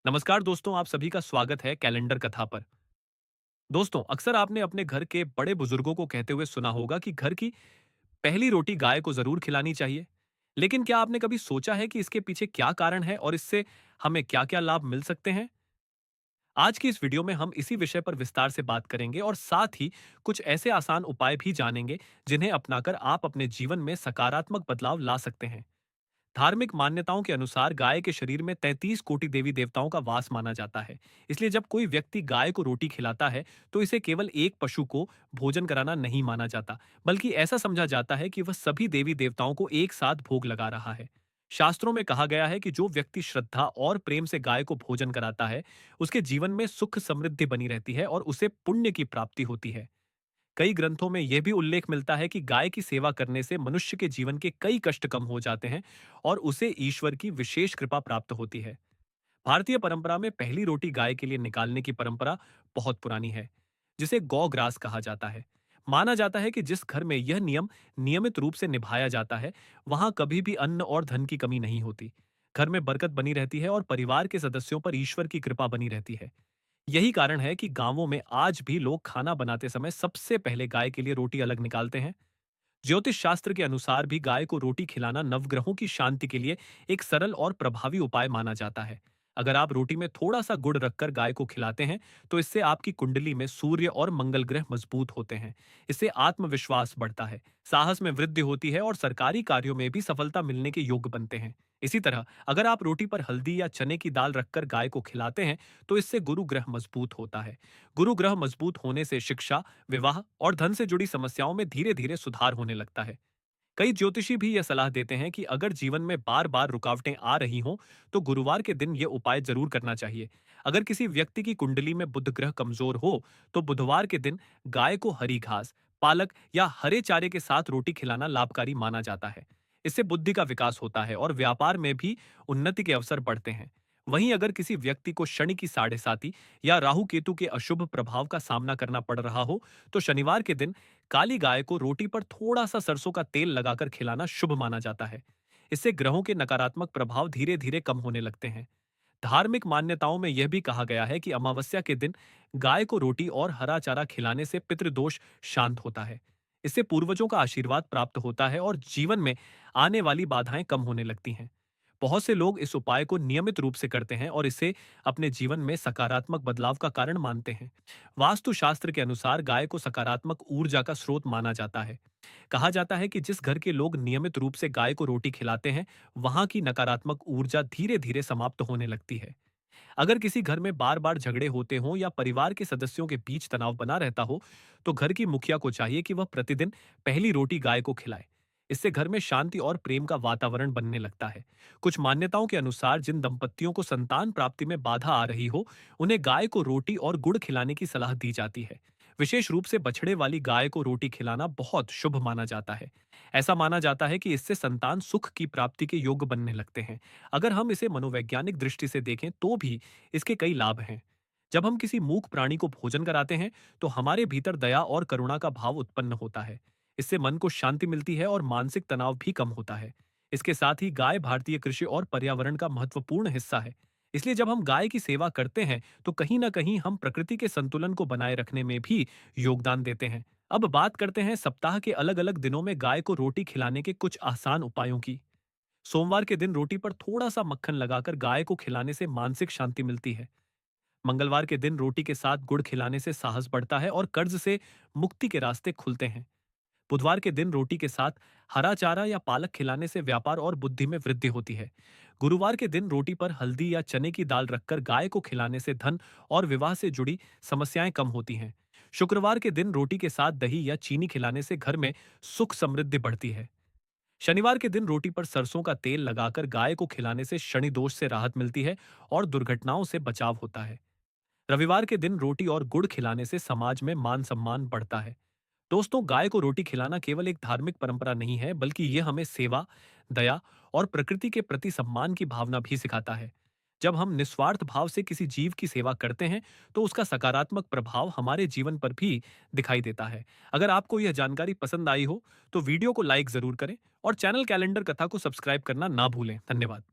नमस्कार दोस्तों, आप सभी का स्वागत है कैलेंडर कथा पर। दोस्तों, अक्सर आपने अपने घर के बड़े बुजुर्गों को कहते हुए सुना होगा कि घर की पहली रोटी गाय को जरूर खिलानी चाहिए। लेकिन क्या आपने कभी सोचा है कि इसके पीछे क्या कारण है और इससे हमें क्या-क्या लाभ मिल सकते हैं? आज की इस वीडियो में हम इसी विषय पर विस्तार से बात करेंगे और साथ ही कुछ ऐसे आसान उपाय भी जानेंगे जिन्हें अपनाकर आप अपने जीवन में सकारात्मक बदलाव ला सकते हैं। धार्मिक मान्यताओं के अनुसार गाय के शरीर में 33 कोटि देवी देवताओं का वास माना जाता है। इसलिए जब कोई व्यक्ति गाय को रोटी खिलाता है तो इसे केवल एक पशु को भोजन कराना नहीं माना जाता, बल्कि ऐसा समझा जाता है कि वह सभी देवी देवताओं को एक साथ भोग लगा रहा है। शास्त्रों में कहा गया है कि जो व्यक्ति श्रद्धा और प्रेम से गाय को भोजन कराता है, उसके जीवन में सुख समृद्धि बनी रहती है और उसे पुण्य की प्राप्ति होती है। कई ग्रंथों में यह भी उल्लेख मिलता है कि गाय की सेवा करने से मनुष्य के जीवन के कई कष्ट कम हो जाते हैं और उसे ईश्वर की विशेष कृपा प्राप्त होती है। भारतीय परंपरा में पहली रोटी गाय के लिए निकालने की परंपरा बहुत पुरानी है, जिसे गौग्रास कहा जाता है। माना जाता है कि जिस घर में यह नियम नियमित रूप से निभाया जाता है, वहां कभी भी अन्न और धन की कमी नहीं होती। घर में बरकत बनी रहती है और परिवार के सदस्यों पर ईश्वर की कृपा बनी रहती है। यही कारण है कि गांवों में आज भी लोग खाना बनाते समय सबसे पहले गाय के लिए रोटी अलग निकालते हैं। ज्योतिष शास्त्र के अनुसार भी गाय को रोटी खिलाना नवग्रहों की शांति के लिए एक सरल और प्रभावी उपाय माना जाता है। अगर आप रोटी में थोड़ा सा गुड़ रखकर गाय को खिलाते हैं, तो इससे आपकी कुंडली में सूर्य और मंगल ग्रह मजबूत होते हैं। इससे आत्मविश्वास बढ़ता है, साहस में वृद्धि होती है और सरकारी कार्यों में भी सफलता मिलने के योग्य बनते हैं। इसी तरह अगर आप रोटी पर हल्दी या चने की दाल रखकर गाय को खिलाते हैं, तो इससे गुरु ग्रह मजबूत होता है। गुरु ग्रह मजबूत होने से शिक्षा, विवाह और धन से जुड़ी समस्याओं में धीरे धीरे सुधार होने लगता है। कई ज्योतिषी भी यह सलाह देते हैं कि अगर जीवन में बार बार रुकावटें आ रही हों, तो गुरुवार के दिन यह उपाय जरूर करना चाहिए। अगर किसी व्यक्ति की कुंडली में बुध ग्रह कमजोर हो, तो बुधवार के दिन गाय को हरी घास, पालक या हरे चारे के साथ रोटी खिलाना लाभकारी माना जाता है। इससे बुद्धि का विकास होता है और व्यापार में भी उन्नति के अवसर बढ़ते हैं। वहीं अगर किसी व्यक्ति को शनि की साढ़े साती या राहु केतु के अशुभ प्रभाव का सामना करना पड़ रहा हो, तो शनिवार के दिन काली गाय को रोटी पर थोड़ा सा सरसों का तेल लगाकर खिलाना शुभ माना जाता है। इससे ग्रहों के नकारात्मक प्रभाव धीरे धीरे कम होने लगते हैं। धार्मिक मान्यताओं में यह भी कहा गया है कि अमावस्या के दिन गाय को रोटी और हरा चारा खिलाने से पितृदोष शांत होता है। इससे पूर्वजों का आशीर्वाद प्राप्त होता है और जीवन में आने वाली बाधाएं कम होने लगती हैं। बहुत से लोग इस उपाय को नियमित रूप से करते हैं और इसे अपने जीवन में सकारात्मक बदलाव का कारण मानते हैं। वास्तु शास्त्र के अनुसार गाय को सकारात्मक ऊर्जा का स्रोत माना जाता है। कहा जाता है कि जिस घर के लोग नियमित रूप से गाय को रोटी खिलाते हैं, वहां की नकारात्मक ऊर्जा धीरे धीरे समाप्त होने लगती है। अगर किसी घर में बार बार झगड़े होते हों या परिवार के सदस्यों के बीच तनाव बना रहता हो, तो घर की मुखिया को चाहिए कि वह प्रतिदिन पहली रोटी गाय को खिलाए। इससे घर में शांति और प्रेम का वातावरण बनने लगता है। कुछ मान्यताओं के अनुसार जिन दंपत्तियों को संतान प्राप्ति में बाधा आ रही हो, उन्हें गाय को रोटी और गुड़ खिलाने की सलाह दी जाती है। विशेष रूप से बछड़े वाली गाय को रोटी खिलाना बहुत शुभ माना जाता है। ऐसा माना जाता है कि इससे संतान सुख की प्राप्ति के योग्य बनने लगते हैं। अगर हम इसे मनोवैज्ञानिक दृष्टि से देखें तो भी इसके कई लाभ हैं। जब हम किसी मूक प्राणी को भोजन कराते हैं, तो हमारे भीतर दया और करुणा का भाव उत्पन्न होता है। इससे मन को शांति मिलती है और मानसिक तनाव भी कम होता है। इसके साथ ही गाय भारतीय कृषि और पर्यावरण का महत्वपूर्ण हिस्सा है। इसलिए जब हम गाय की सेवा करते हैं, तो कहीं ना कहीं हम प्रकृति के संतुलन को बनाए रखने में भी योगदान देते हैं। अब बात करते हैं सप्ताह के अलग अलग दिनों में गाय को रोटी खिलाने के कुछ आसान उपायों की। सोमवार के दिन रोटी पर थोड़ा सा मक्खन लगाकर गाय को खिलाने से मानसिक शांति मिलती है। मंगलवार के दिन रोटी के साथ गुड़ खिलाने से साहस बढ़ता है और कर्ज से मुक्ति के रास्ते खुलते हैं। बुधवार के दिन रोटी के साथ हरा चारा या पालक खिलाने से व्यापार और बुद्धि में वृद्धि होती है। गुरुवार के दिन रोटी पर हल्दी या चने की दाल रखकर गाय को खिलाने से धन और विवाह से जुड़ी समस्याएं कम होती हैं। शुक्रवार के दिन रोटी के साथ दही या चीनी खिलाने से घर में सुख समृद्धि बढ़ती है। शनिवार के दिन रोटी पर सरसों का तेल लगाकर गाय को खिलाने से शनि दोष से राहत मिलती है और दुर्घटनाओं से बचाव होता है। रविवार के दिन रोटी और गुड़ खिलाने से समाज में मान सम्मान बढ़ता है। दोस्तों, गाय को रोटी खिलाना केवल एक धार्मिक परंपरा नहीं है, बल्कि ये हमें सेवा, दया और प्रकृति के प्रति सम्मान की भावना भी सिखाता है। जब हम निस्वार्थ भाव से किसी जीव की सेवा करते हैं, तो उसका सकारात्मक प्रभाव हमारे जीवन पर भी दिखाई देता है। अगर आपको यह जानकारी पसंद आई हो, तो वीडियो को लाइक जरूर करें और चैनल कैलेंडर कथा को सब्सक्राइब करना ना भूलें। धन्यवाद।